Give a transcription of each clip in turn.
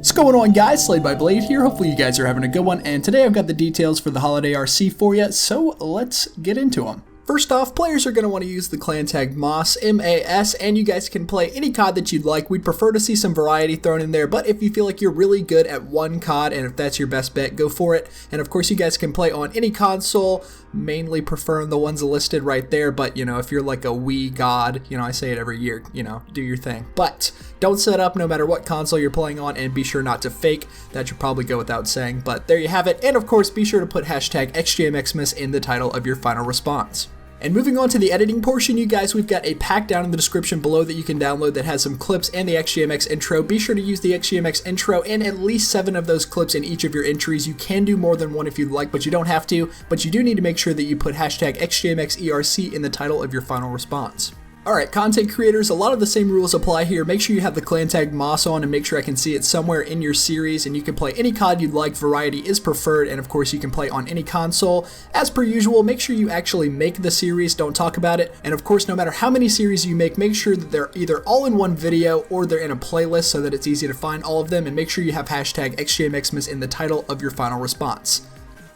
What's going on, guys? Slayed by Blade here. Hopefully you guys are having a good one, and today I've got the details for the holiday RC for you, so let's get into them. First off, players are going to want to use the clan tag MAS, M-A-S, and you guys can play any COD that you'd like. We'd prefer to see some variety thrown in there, but if you feel like you're really good at one COD, and if that's your best bet, go for it. And of course, you guys can play on any console, mainly preferring the ones listed right there, but you know, if you're like a Wii god, you know, I say it every year, you know, do your thing. But don't set up no matter what console you're playing on, and be sure not to fake. That should probably go without saying, but there you have it. And of course, be sure to put hashtag xJMx in the title of your final response. And moving on to the editing portion, you guys, we've got a pack down in the description below that you can download that has some clips and the xJMx intro. Be sure to use the xJMx intro and at least 7 of those clips in each of your entries. You can do more than one if you'd like, but you don't have to. But you do need to make sure that you put hashtag xJMxERC in the title of your final response. Alright, content creators, a lot of the same rules apply here. Make sure you have the clan tag MAS on and make sure I can see it somewhere in your series, and you can play any COD you'd like. Variety is preferred, and of course you can play on any console. As per usual, make sure you actually make the series, don't talk about it. And of course, no matter how many series you make sure that they're either all in one video or they're in a playlist so that it's easy to find all of them, and make sure you have hashtag xJMxmas in the title of your final response.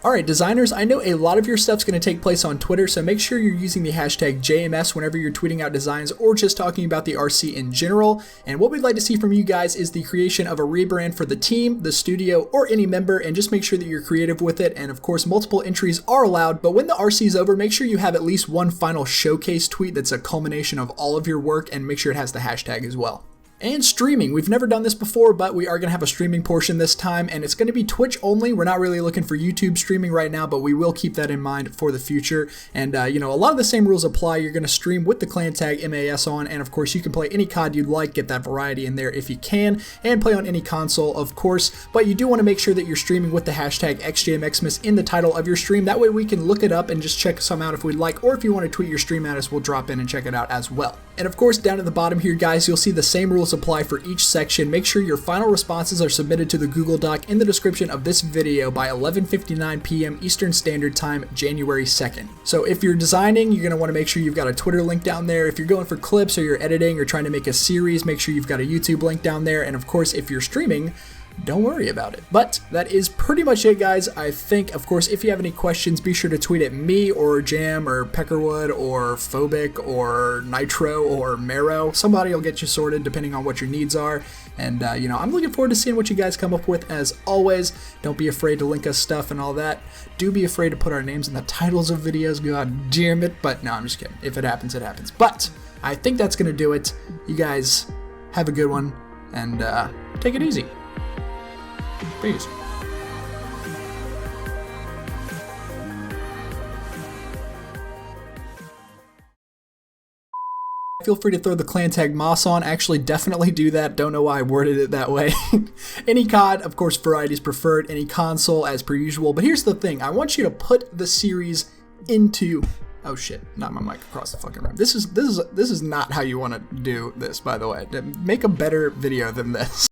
Alright, designers, I know a lot of your stuff's going to take place on Twitter, so make sure you're using the hashtag JMS whenever you're tweeting out designs or just talking about the RC in general. And what we'd like to see from you guys is the creation of a rebrand for the team, the studio, or any member, and just make sure that you're creative with it. And of course, multiple entries are allowed, but when the RC is over, make sure you have at least one final showcase tweet that's a culmination of all of your work, and make sure it has the hashtag as well. And streaming. We've never done this before, but we are going to have a streaming portion this time, and it's going to be Twitch only. We're not really looking for YouTube streaming right now, but we will keep that in mind for the future. And, you know, a lot of the same rules apply. You're going to stream with the clan tag MAS on, and of course, you can play any COD you'd like, get that variety in there if you can, and play on any console, of course. But you do want to make sure that you're streaming with the hashtag xJMxmas in the title of your stream. That way we can look it up and just check some out if we'd like, or if you want to tweet your stream at us, we'll drop in and check it out as well. And of course, down at the bottom here, guys, you'll see the same rules apply for each section. Make sure your final responses are submitted to the Google Doc in the description of this video by 11:59 p.m. Eastern Standard Time, January 2nd. So if you're designing, you're going to want to make sure you've got a Twitter link down there. If you're going for clips or you're editing or trying to make a series, make sure you've got a YouTube link down there. And of course, if you're streaming, don't worry about it. But that is pretty much it, guys. I think, of course, if you have any questions, be sure to tweet at me or Jam or Peckerwood or Phobic or Nitro or Marrow. Somebody will get you sorted depending on what your needs are. And, you know, I'm looking forward to seeing what you guys come up with as always. Don't be afraid to link us stuff and all that. Do be afraid to put our names in the titles of videos. God damn it. But no, I'm just kidding. If it happens, it happens. But I think that's going to do it. You guys have a good one and take it easy. Peace. Feel free to throw the clan tag MAS on. Actually, definitely do that. Don't know why I worded it that way. Any COD, of course, variety is preferred. Any console, as per usual. But here's the thing. I want you to put the series into... Oh shit, not my mic across the fucking room. This is not how you want to do this, by the way. Make a better video than this.